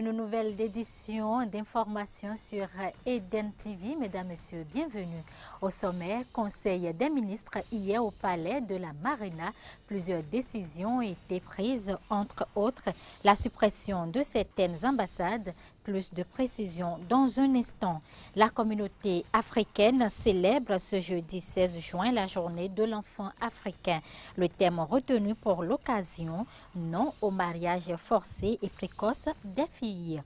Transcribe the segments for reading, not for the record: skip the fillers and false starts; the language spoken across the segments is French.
Une nouvelle édition d'information sur Eden TV. Mesdames, Messieurs, bienvenue. Au sommet, Conseil des ministres hier au Palais de la Marina. Plusieurs décisions ont été prises, entre autres la suppression de certaines ambassades. Plus de précisions dans un instant. La communauté africaine célèbre ce jeudi 16 juin la journée de l'enfant africain. Le thème retenu pour l'occasion, non au mariage forcé et précoce des filles.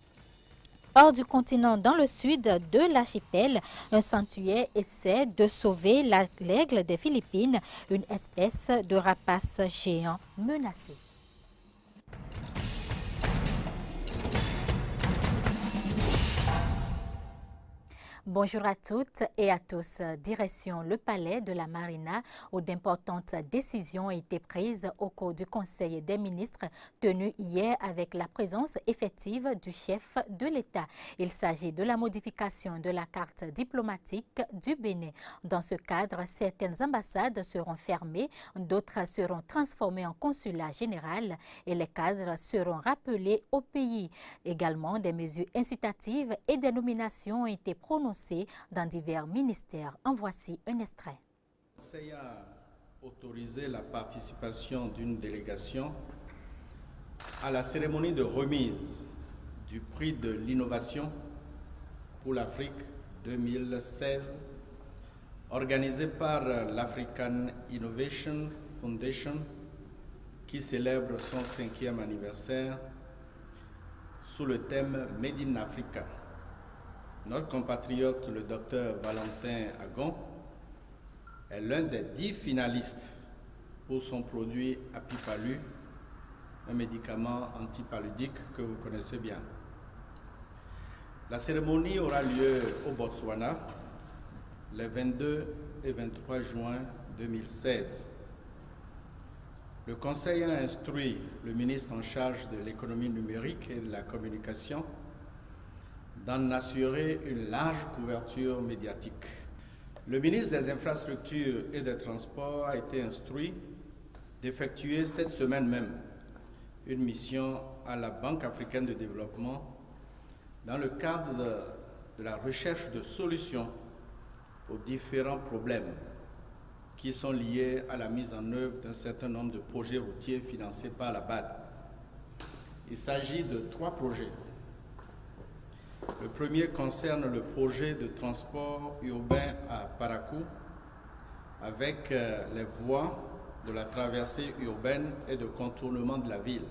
Hors du continent, dans le sud de l'archipel, un sanctuaire essaie de sauver l'aigle des Philippines, une espèce de rapace géant menacée. Bonjour à toutes et à tous. Direction le palais de la Marina où d'importantes décisions ont été prises au cours du Conseil des ministres tenu hier avec la présence effective du chef de l'État. Il s'agit de la modification de la carte diplomatique du Bénin. Dans ce cadre, certaines ambassades seront fermées, d'autres seront transformées en consulat général et les cadres seront rappelés au pays. Également, des mesures incitatives et des nominations ont été prononcées dans divers ministères. En voici un extrait. Le Conseil a autorisé la participation d'une délégation à la cérémonie de remise du prix de l'innovation pour l'Afrique 2016 organisée par l'African Innovation Foundation qui célèbre son 5e anniversaire sous le thème Made in Africa. Notre compatriote, le docteur Valentin Agon, est l'un des 10 finalistes pour son produit Apipalu, un médicament antipaludique que vous connaissez bien. La cérémonie aura lieu au Botswana les 22 et 23 juin 2016. Le Conseil a instruit le ministre en charge de l'économie numérique et de la communication d'en assurer une large couverture médiatique. Le ministre des Infrastructures et des Transports a été instruit d'effectuer cette semaine même une mission à la Banque africaine de développement dans le cadre de la recherche de solutions aux différents problèmes qui sont liés à la mise en œuvre d'un certain nombre de projets routiers financés par la BAD. Il s'agit de 3 projets. Le premier concerne le projet de transport urbain à Parakou avec les voies de la traversée urbaine et de contournement de la ville.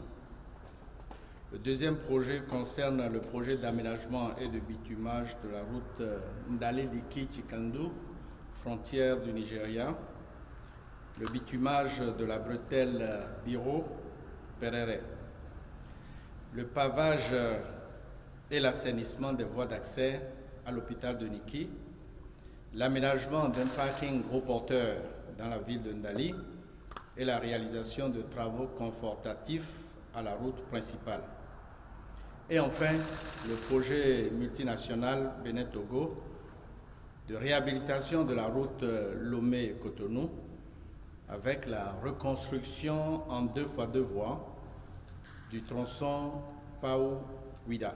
Le deuxième projet concerne le projet d'aménagement et de bitumage de la route Ndalé-Liki-Chikandu, frontière du Nigeria, le bitumage de la bretelle Biro-Perere, le pavage et l'assainissement des voies d'accès à l'hôpital de Niki, l'aménagement d'un parking gros porteur dans la ville de Ndali et la réalisation de travaux confortatifs à la route principale. Et enfin, le projet multinational Bénin-Togo de réhabilitation de la route Lomé-Cotonou avec la reconstruction en 2x2 voies du tronçon Pau-Ouida.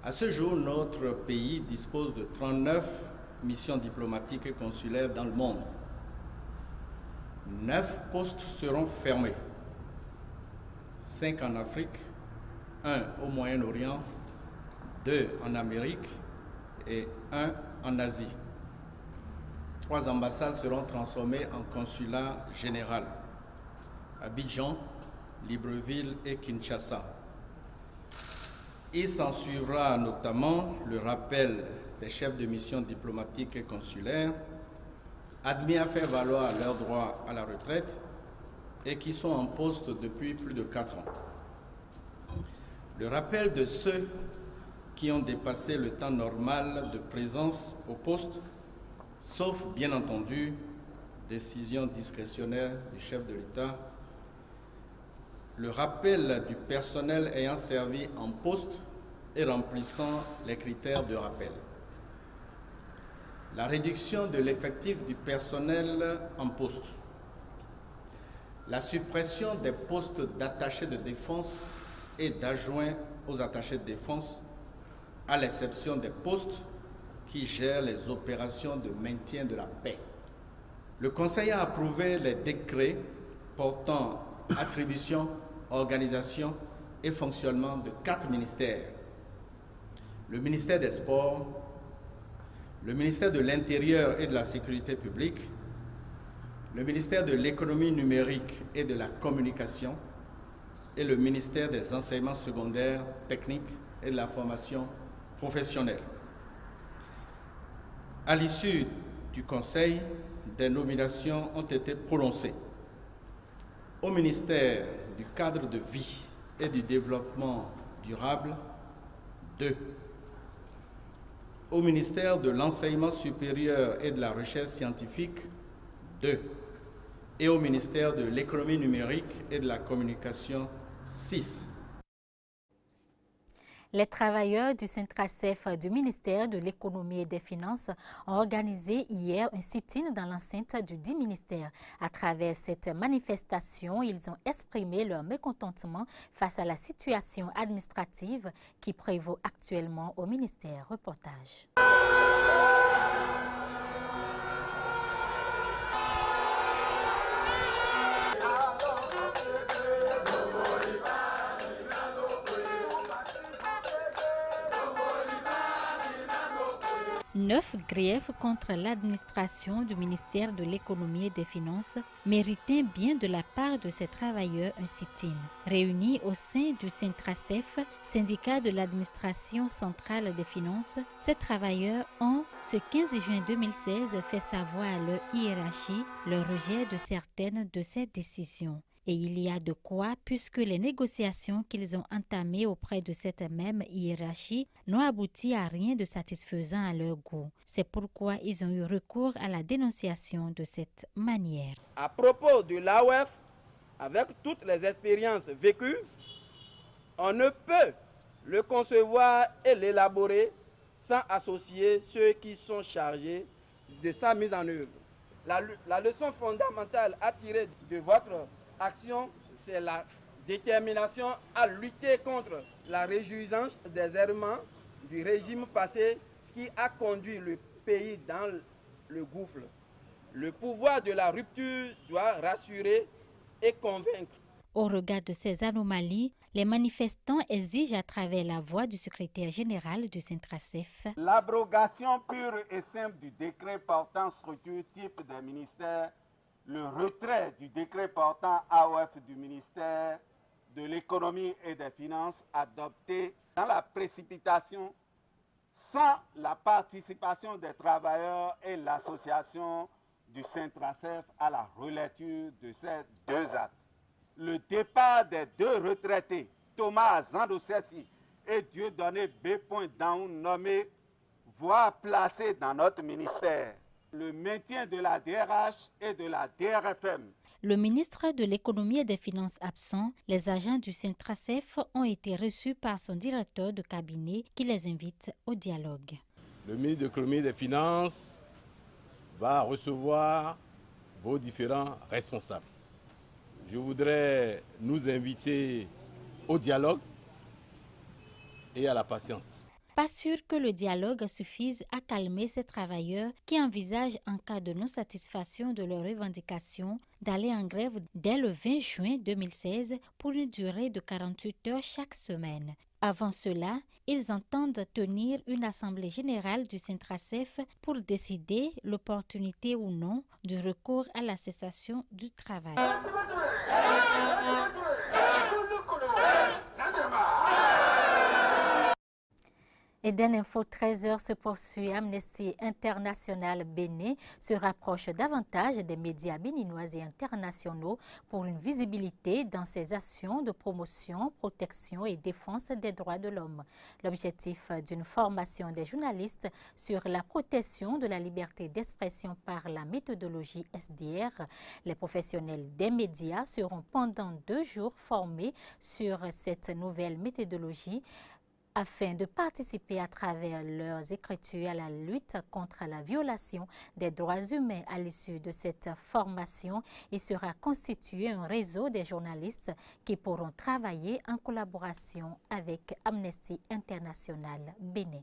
À ce jour, notre pays dispose de 39 missions diplomatiques et consulaires dans le monde. 9 postes seront fermés. 5 en Afrique, 1 au Moyen-Orient, 2 en Amérique et 1 en Asie. 3 ambassades seront transformées en consulat général. Abidjan, Libreville et Kinshasa. Il s'ensuivra notamment le rappel des chefs de mission diplomatiques et consulaires admis à faire valoir leurs droits à la retraite et qui sont en poste depuis plus de 4 ans. Le rappel de ceux qui ont dépassé le temps normal de présence au poste, sauf bien entendu décision discrétionnaire du chef de l'État. Le rappel du personnel ayant servi en poste et remplissant les critères de rappel. La réduction de l'effectif du personnel en poste. La suppression des postes d'attachés de défense et d'adjoints aux attachés de défense, à l'exception des postes qui gèrent les opérations de maintien de la paix. Le Conseil a approuvé les décrets portant attribution, organisation et fonctionnement de 4 ministères. Le ministère des Sports, le ministère de l'Intérieur et de la Sécurité publique, le ministère de l'Économie numérique et de la Communication et le ministère des Enseignements secondaires, techniques et de la formation professionnelle. À l'issue du Conseil, des nominations ont été prononcées. Au ministère du Cadre de vie et du Développement durable, 2. Au ministère de l'Enseignement supérieur et de la Recherche scientifique, 2. Et au ministère de l'Économie numérique et de la Communication, 6. Les travailleurs du Centracef du ministère de l'Économie et des Finances ont organisé hier un sit-in dans l'enceinte du dit ministère. À travers cette manifestation, ils ont exprimé leur mécontentement face à la situation administrative qui prévaut actuellement au ministère. Reportage. Neuf griefs contre l'administration du ministère de l'Économie et des Finances méritaient bien de la part de ces travailleurs un sit-in. Réunis au sein du Centracef, syndicat de l'administration centrale des finances, ces travailleurs ont, ce 15 juin 2016, fait savoir à leur hiérarchie leur rejet de certaines de ces décisions. Et il y a de quoi, puisque les négociations qu'ils ont entamées auprès de cette même hiérarchie n'ont abouti à rien de satisfaisant à leur goût. C'est pourquoi ils ont eu recours à la dénonciation de cette manière. À propos de l'AOF, avec toutes les expériences vécues, on ne peut le concevoir et l'élaborer sans associer ceux qui sont chargés de sa mise en œuvre. La leçon fondamentale à tirer de votre action, c'est la détermination à lutter contre la réjouissance des errements du régime passé qui a conduit le pays dans le gouffre. Le pouvoir de la rupture doit rassurer et convaincre. Au regard de ces anomalies, les manifestants exigent à travers la voix du secrétaire général du Centracef l'abrogation pure et simple du décret portant structure type des ministères, le retrait du décret portant AOF du ministère de l'Économie et des Finances adopté dans la précipitation sans la participation des travailleurs et l'association du Centracef à la relecture de ces 2 actes. Le départ des 2 retraités, Thomas Zandosessi et Dieudonné B. Daoun, nommés, voire placés dans notre ministère. Le maintien de la DRH et de la DRFM. Le ministre de l'Économie et des Finances absent, les agents du Centracef ont été reçus par son directeur de cabinet qui les invite au dialogue. Le ministre de l'Économie et des Finances va recevoir vos différents responsables. Je voudrais nous inviter au dialogue et à la patience. Pas sûr que le dialogue suffise à calmer ces travailleurs qui envisagent, en cas de non-satisfaction de leurs revendications, d'aller en grève dès le 20 juin 2016 pour une durée de 48 heures chaque semaine. Avant cela, ils entendent tenir une assemblée générale du Centracef pour décider l'opportunité ou non du recours à la cessation du travail. Eden Info 13h se poursuit. Amnesty International Bénin se rapproche davantage des médias béninois et internationaux pour une visibilité dans ses actions de promotion, protection et défense des droits de l'homme. L'objectif d'une formation des journalistes sur la protection de la liberté d'expression par la méthodologie SDR. Les professionnels des médias seront pendant 2 jours formés sur cette nouvelle méthodologie afin de participer à travers leurs écritures à la lutte contre la violation des droits humains. À l'issue de cette formation, il sera constitué un réseau des journalistes qui pourront travailler en collaboration avec Amnesty International Bénin.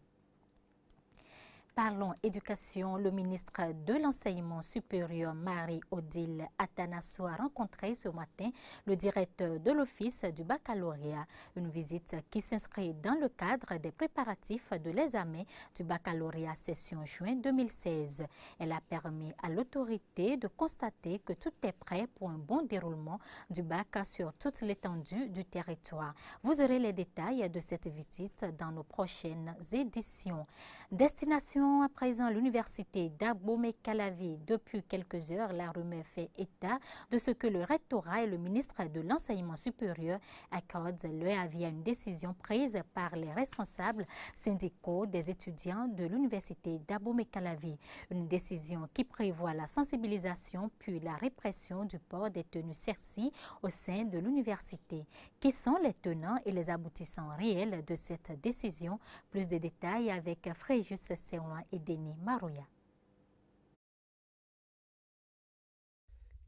Parlons éducation. Le ministre de l'Enseignement supérieur, Marie-Odile Atanasso, a rencontré ce matin le directeur de l'Office du baccalauréat. Une visite qui s'inscrit dans le cadre des préparatifs de l'examen du baccalauréat session juin 2016. Elle a permis à l'autorité de constater que tout est prêt pour un bon déroulement du bac sur toute l'étendue du territoire. Vous aurez les détails de cette visite dans nos prochaines éditions. Destination à présent l'université d'Abomey-Calavi. Depuis quelques heures, la rumeur fait état de ce que le rectorat et le ministre de l'Enseignement supérieur accordent leur avis à une décision prise par les responsables syndicaux des étudiants de l'université d'Abomey-Calavi. Une décision qui prévoit la sensibilisation puis la répression du port des tenues CERCI au sein de l'université. Qui sont les tenants et les aboutissants réels de cette décision? Plus de détails avec Fréjus Serroin et Denis Marouya.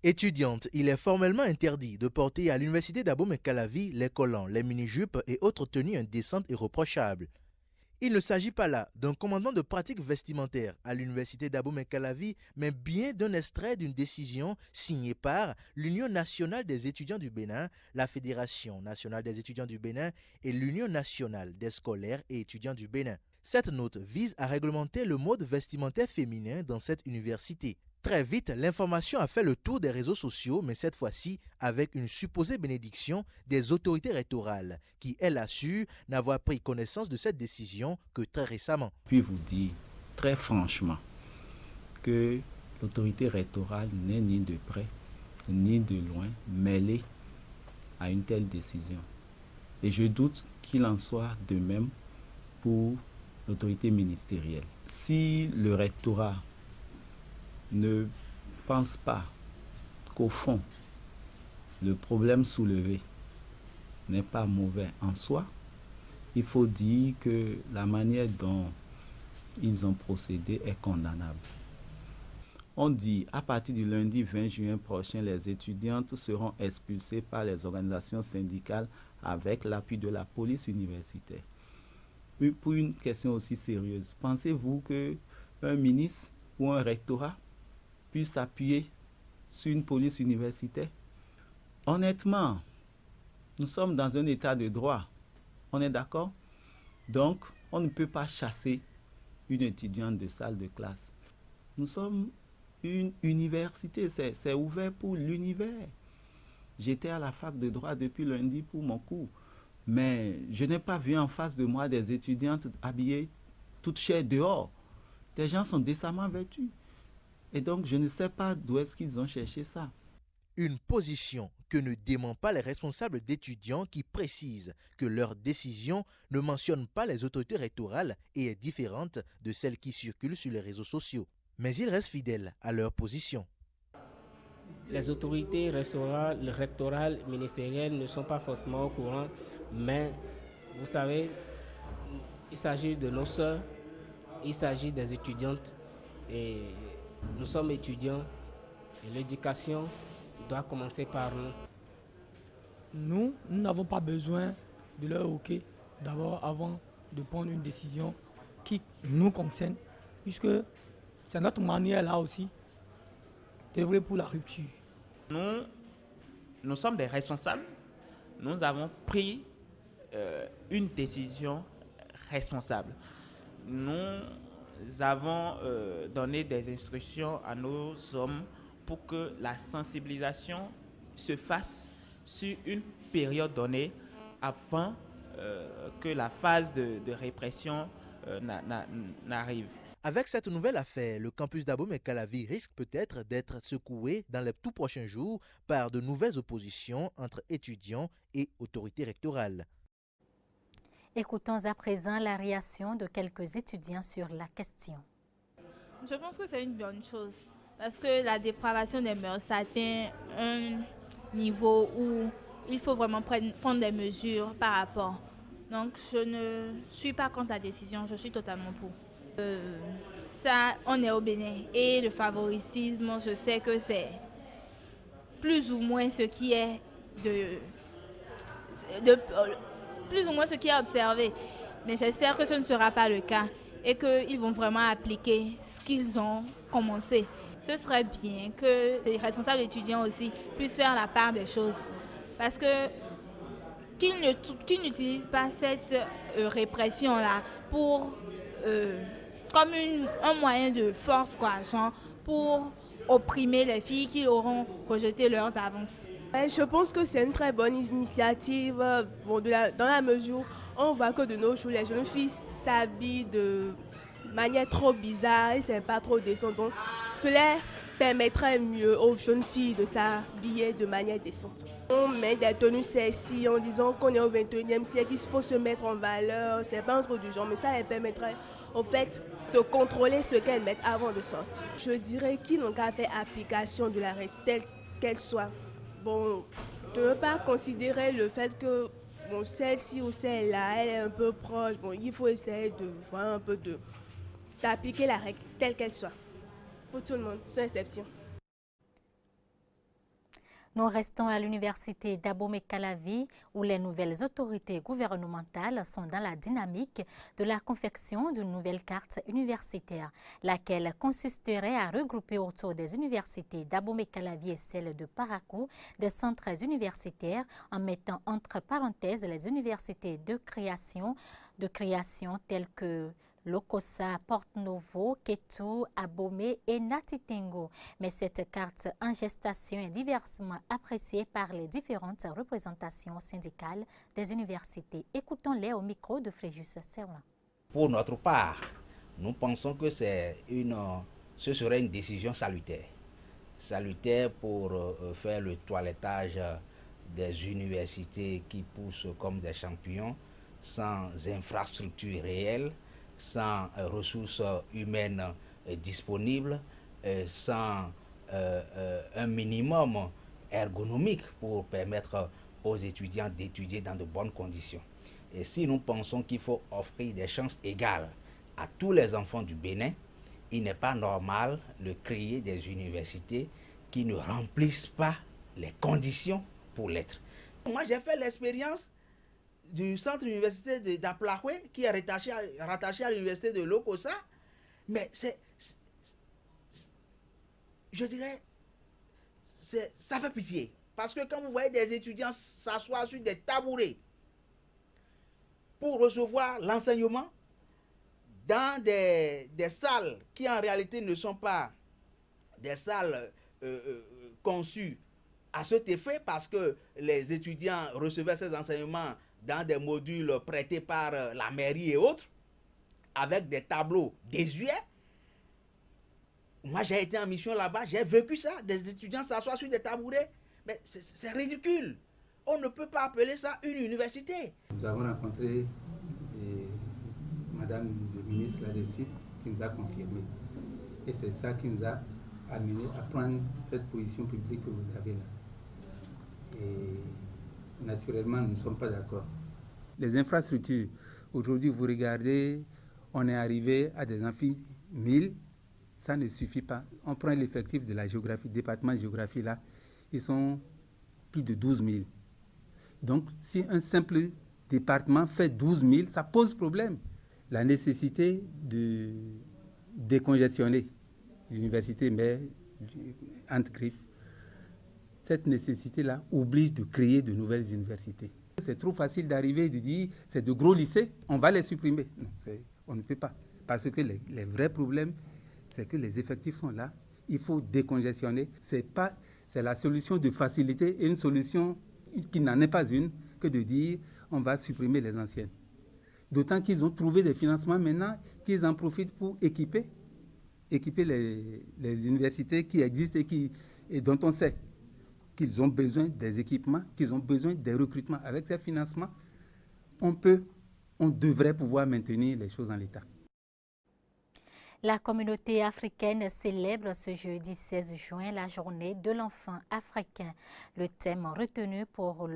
Étudiante, il est formellement interdit de porter à l'université d'Abomey-Calavi les collants, les mini-jupes et autres tenues indécentes et reprochables. Il ne s'agit pas là d'un commandement de pratiques vestimentaires à l'université d'Abomey-Calavi, mais bien d'un extrait d'une décision signée par l'Union nationale des étudiants du Bénin, la Fédération nationale des étudiants du Bénin et l'Union nationale des scolaires et étudiants du Bénin. Cette note vise à réglementer le mode vestimentaire féminin dans cette université. Très vite, l'information a fait le tour des réseaux sociaux, mais cette fois-ci avec une supposée bénédiction des autorités rectorales, qui, elles, assurent n'avoir pris connaissance de cette décision que très récemment. Je puis vous dire très franchement que l'autorité rectorale n'est ni de près ni de loin mêlée à une telle décision. Et je doute qu'il en soit de même pour l'autorité ministérielle. Si le rectorat ne pense pas qu'au fond, le problème soulevé n'est pas mauvais en soi, il faut dire que la manière dont ils ont procédé est condamnable. On dit, à partir du lundi 20 juin prochain, les étudiantes seront expulsées par les organisations syndicales avec l'appui de la police universitaire. Pour une question aussi sérieuse, pensez-vous qu'un ministre ou un rectorat puisse s'appuyer sur une police universitaire? Honnêtement, nous sommes dans un état de droit. On est d'accord? Donc, on ne peut pas chasser une étudiante de salle de classe. Nous sommes une université, c'est ouvert pour l'univers. J'étais à la fac de droit depuis lundi pour mon cours. Mais je n'ai pas vu en face de moi des étudiantes habillées toutes chairs dehors. Des gens sont décemment vêtus. Et donc, je ne sais pas d'où est-ce qu'ils ont cherché ça. Une position que ne dément pas les responsables d'étudiants qui précisent que leur décision ne mentionne pas les autorités rectorales et est différente de celles qui circulent sur les réseaux sociaux. Mais ils restent fidèles à leur position. Les autorités rectorales, ministérielles ne sont pas forcément au courant, mais vous savez, il s'agit de nos sœurs, il s'agit des étudiantes et nous sommes étudiants et l'éducation doit commencer par nous. Nous n'avons pas besoin de leur OK d'abord avant de prendre une décision qui nous concerne, puisque c'est notre manière là aussi d'œuvrer pour la rupture. Nous sommes des responsables. Nous avons pris une décision responsable. Nous avons donné des instructions à nos hommes pour que la sensibilisation se fasse sur une période donnée afin que la phase de répression n'arrive. Avec cette nouvelle affaire, le campus d'Abomey-Calavi risque peut-être d'être secoué dans les tout prochains jours par de nouvelles oppositions entre étudiants et autorités rectorales. Écoutons à présent la réaction de quelques étudiants sur la question. Je pense que c'est une bonne chose parce que la dépravation des mœurs atteint un niveau où il faut vraiment prendre des mesures par rapport. Donc je ne suis pas contre la décision, je suis totalement pour. Ça, on est au Bénin et le favoritisme, je sais que c'est plus ou moins ce qui est plus ou moins ce qui est observé. Mais j'espère que ce ne sera pas le cas et qu'ils vont vraiment appliquer ce qu'ils ont commencé. Ce serait bien que les responsables étudiants aussi puissent faire la part des choses. Parce que qu'ils n'utilisent pas cette répression-là pour comme un moyen de force, quoi, genre, pour opprimer les filles qui auront rejeté leurs avances. Je pense que c'est une très bonne initiative dans la mesure où on voit que de nos jours, les jeunes filles s'habillent de manière trop bizarre et c'est pas trop décent. Donc, cela permettrait mieux aux jeunes filles de s'habiller de manière décente. On met des tenues sexy en disant qu'on est au 21e siècle, qu'il faut se mettre en valeur, c'est pas un truc du genre, mais ça les permettrait au fait de contrôler ce qu'elles mettent avant de sortir. Je dirais qu'ils n'ont qu'à faire application de la règle telle qu'elle soit. Bon, de ne pas considérer le fait que bon, celle-ci ou celle-là, elle est un peu proche. Bon, il faut essayer de voir un peu d'appliquer la règle telle qu'elle soit. Pour tout le monde, sans exception. Nous restons à l'université d'Abomey-Calavi où les nouvelles autorités gouvernementales sont dans la dynamique de la confection d'une nouvelle carte universitaire, laquelle consisterait à regrouper autour des universités d'Abomey-Calavi et celles de Parakou des centres universitaires en mettant entre parenthèses les universités de création telles que Lokossa, Porto-Novo, Ketu, Abomey et Natitengo. Mais cette carte en gestation est diversement appréciée par les différentes représentations syndicales des universités. Écoutons-les au micro de Fréjus Serlan. Pour notre part, nous pensons que ce serait une décision salutaire. Salutaire pour faire le toilettage des universités qui poussent comme des champions, sans infrastructures réelles, sans ressources humaines disponibles, sans un minimum ergonomique pour permettre aux étudiants d'étudier dans de bonnes conditions. Et si nous pensons qu'il faut offrir des chances égales à tous les enfants du Bénin, il n'est pas normal de créer des universités qui ne remplissent pas les conditions pour l'être. Moi, j'ai fait l'expérience du centre universitaire d'Aplahoué qui est rattaché à l'université de Lokossa, mais je dirais, ça fait pitié. Parce que quand vous voyez des étudiants s'asseoir sur des tabourets pour recevoir l'enseignement dans des salles qui en réalité ne sont pas des salles conçues à cet effet, parce que les étudiants recevaient ces enseignements dans des modules prêtés par la mairie et autres, avec des tableaux désuets. Moi, j'ai été en mission là-bas, j'ai vécu ça, des étudiants s'assoient sur des tabourets, mais c'est ridicule. On ne peut pas appeler ça une université. Nous avons rencontré Madame le ministre là-dessus, qui nous a confirmé. Et c'est ça qui nous a amené à prendre cette position publique que vous avez là. Et naturellement, nous ne sommes pas d'accord. Les infrastructures, aujourd'hui, vous regardez, on est arrivé à des amphis 1000, ça ne suffit pas. On prend l'effectif de la géographie, département de géographie là, ils sont plus de 12 000. Donc, si un simple département fait 12 000, ça pose problème. La nécessité de décongestionner l'université, mais entre griffes, cette nécessité-là oblige de créer de nouvelles universités. C'est trop facile d'arriver et de dire c'est de gros lycées, on va les supprimer. Non, on ne peut pas. Parce que les vrais problèmes, c'est que les effectifs sont là, il faut décongestionner. C'est la solution de facilité et une solution qui n'en est pas une que de dire on va supprimer les anciennes. D'autant qu'ils ont trouvé des financements maintenant qu'ils en profitent pour équiper les universités qui existent et dont on sait qu'ils ont besoin des équipements, qu'ils ont besoin des recrutements. Avec ces financements, on devrait pouvoir maintenir les choses en l'état. La communauté africaine célèbre ce jeudi 16 juin la journée de l'enfant africain. Le thème retenu pour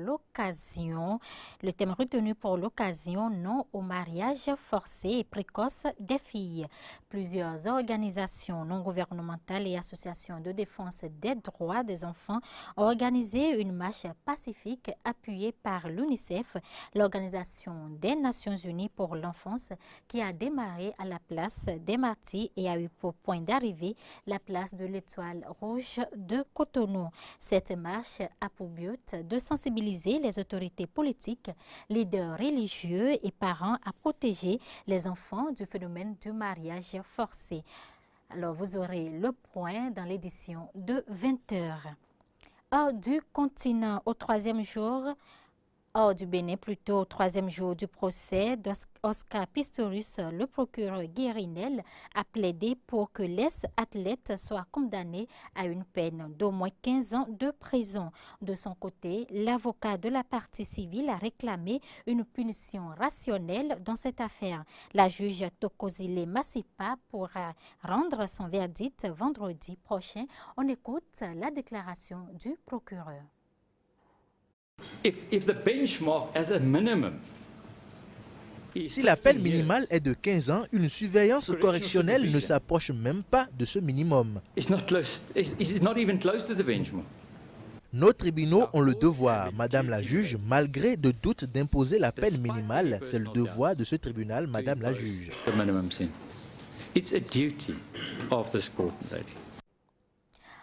l'occasion, non au mariage forcé et précoce des filles. Plusieurs organisations non gouvernementales et associations de défense des droits des enfants ont organisé une marche pacifique appuyée par l'UNICEF, l'Organisation des Nations Unies pour l'enfance, qui a démarré à la place des Martyrs et a eu pour point d'arrivée la place de l'Étoile Rouge de Cotonou. Cette marche a pour but de sensibiliser les autorités politiques, leaders religieux et parents à protéger les enfants du phénomène du mariage forcé. Alors vous aurez le point dans l'édition de 20h. Hors du continent, au troisième jour du procès d'Oscar Pistorius, le procureur Guérinel a plaidé pour que l'ex-athlète soit condamné à une peine d'au moins 15 ans de prison. De son côté, l'avocat de la partie civile a réclamé une punition rationnelle dans cette affaire. La juge Tokozile Masipa pourra rendre son verdict vendredi prochain. On écoute la déclaration du procureur. Si la peine minimale est de 15 ans, une surveillance correctionnelle ne s'approche même pas de ce minimum. Nos tribunaux ont le devoir, Madame la juge, malgré de doutes d'imposer la peine minimale. C'est le devoir de ce tribunal, Madame la juge.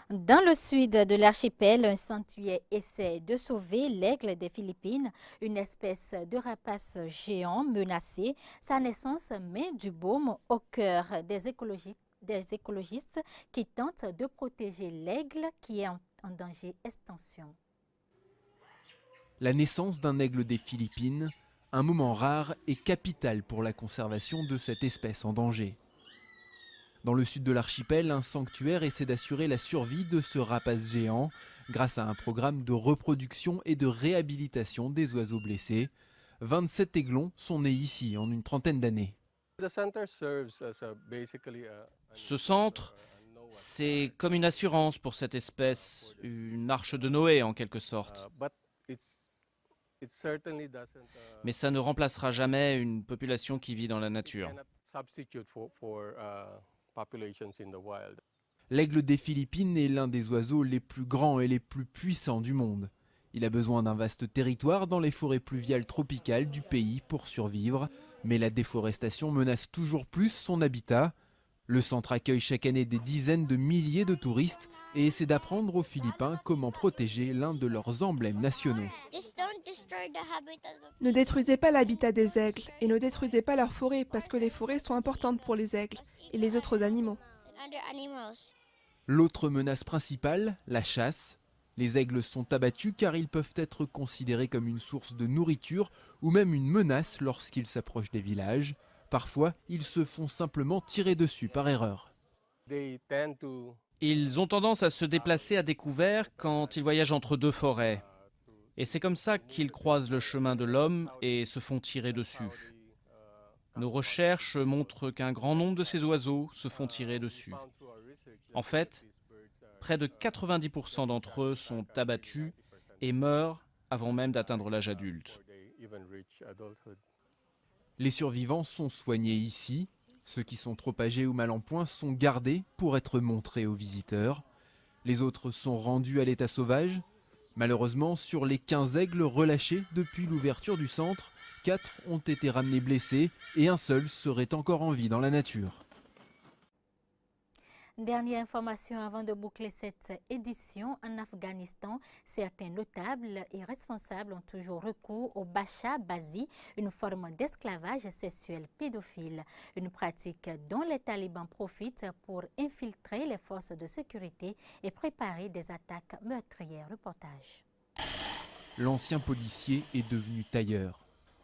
Dans le sud de l'archipel, un sanctuaire essaie de sauver l'aigle des Philippines, une espèce de rapace géant menacée. Sa naissance met du baume au cœur des écologistes qui tentent de protéger l'aigle qui est en danger d'extinction. La naissance d'un aigle des Philippines, un moment rare et capital pour la conservation de cette espèce en danger. Dans le sud de l'archipel, un sanctuaire essaie d'assurer la survie de ce rapace géant grâce à un programme de reproduction et de réhabilitation des oiseaux blessés. 27 aiglons sont nés ici en une trentaine d'années. Ce centre, c'est comme une assurance pour cette espèce, une arche de Noé en quelque sorte. Mais ça ne remplacera jamais une population qui vit dans la nature. L'aigle des Philippines est l'un des oiseaux les plus grands et les plus puissants du monde. Il a besoin d'un vaste territoire dans les forêts pluviales tropicales du pays pour survivre, mais la déforestation menace toujours plus son habitat. Le centre accueille chaque année des dizaines de milliers de touristes et essaie d'apprendre aux Philippins comment protéger l'un de leurs emblèmes nationaux. Ne détruisez pas l'habitat des aigles et ne détruisez pas leurs forêts parce que les forêts sont importantes pour les aigles et les autres animaux. L'autre menace principale, la chasse. Les aigles sont abattus car ils peuvent être considérés comme une source de nourriture ou même une menace lorsqu'ils s'approchent des villages. Parfois, ils se font simplement tirer dessus par erreur. Ils ont tendance à se déplacer à découvert quand ils voyagent entre deux forêts. Et c'est comme ça qu'ils croisent le chemin de l'homme et se font tirer dessus. Nos recherches montrent qu'un grand nombre de ces oiseaux se font tirer dessus. En fait, près de 90% d'entre eux sont abattus et meurent avant même d'atteindre l'âge adulte. Les survivants sont soignés ici. Ceux qui sont trop âgés ou mal en point sont gardés pour être montrés aux visiteurs. Les autres sont rendus à l'état sauvage. Malheureusement, sur les 15 aigles relâchés depuis l'ouverture du centre, 4 ont été ramenés blessés et un seul serait encore en vie dans la nature. Dernière information avant de boucler cette édition, en Afghanistan, certains notables et responsables ont toujours recours au bacha bazi, une forme d'esclavage sexuel pédophile, une pratique dont les talibans profitent pour infiltrer les forces de sécurité et préparer des attaques meurtrières. Reportage. L'ancien policier est devenu tailleur.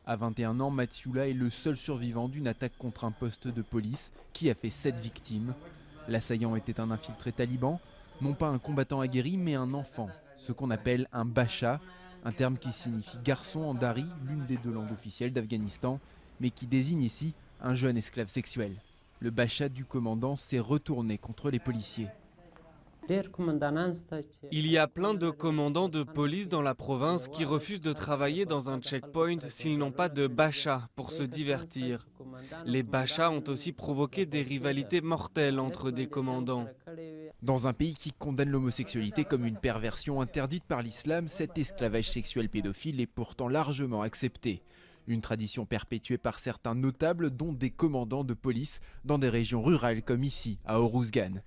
À 21 ans, Mathiula est le seul survivant d'une attaque contre un poste de police qui a fait 7 victimes. L'assaillant était un infiltré taliban, non pas un combattant aguerri, mais un enfant, ce qu'on appelle un bacha, un terme qui signifie garçon en dari, l'une des 2 langues officielles d'Afghanistan, mais qui désigne ici un jeune esclave sexuel. Le Bacha du commandant s'est retourné contre les policiers. Il y a plein de commandants de police dans la province qui refusent de travailler dans un checkpoint s'ils n'ont pas de bacha pour se divertir. Les bachas ont aussi provoqué des rivalités mortelles entre des commandants. Dans un pays qui condamne l'homosexualité comme une perversion interdite par l'islam, cet esclavage sexuel pédophile est pourtant largement accepté. Une tradition perpétuée par certains notables, dont des commandants de police dans des régions rurales comme ici, à Oruzgan.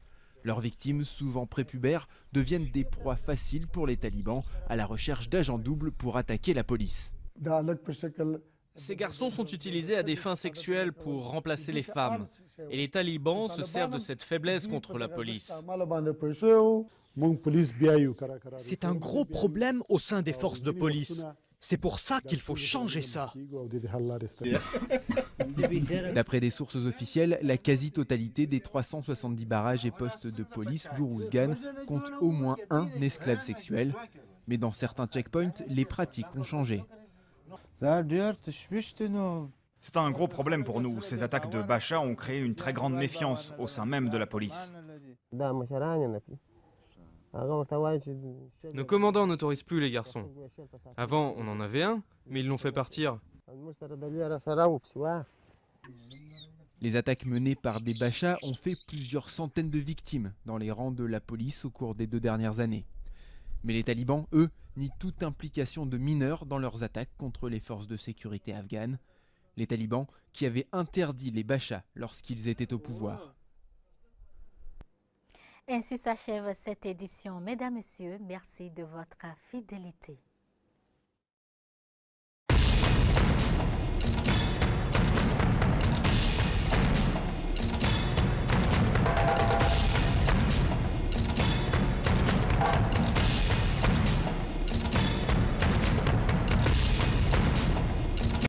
Leurs victimes, souvent prépubères, deviennent des proies faciles pour les talibans, à la recherche d'agents doubles pour attaquer la police. Ces garçons sont utilisés à des fins sexuelles pour remplacer les femmes. Et les talibans se servent de cette faiblesse contre la police. C'est un gros problème au sein des forces de police. C'est pour ça qu'il faut changer ça. D'après des sources officielles, la quasi-totalité des 370 barrages et postes de police d'Uruzgan compte au moins un esclave sexuel. Mais dans certains checkpoints, les pratiques ont changé. C'est un gros problème pour nous. Ces attaques de Bacha ont créé une très grande méfiance au sein même de la police. Nos commandants n'autorisent plus les garçons. Avant, on en avait un, mais ils l'ont fait partir. Les attaques menées par des bachas ont fait plusieurs centaines de victimes dans les rangs de la police au cours des 2 dernières années. Mais les talibans, eux, nient toute implication de mineurs dans leurs attaques contre les forces de sécurité afghanes. Les talibans qui avaient interdit les bachas lorsqu'ils étaient au pouvoir. Ainsi s'achève cette édition. Mesdames, Messieurs, merci de votre fidélité.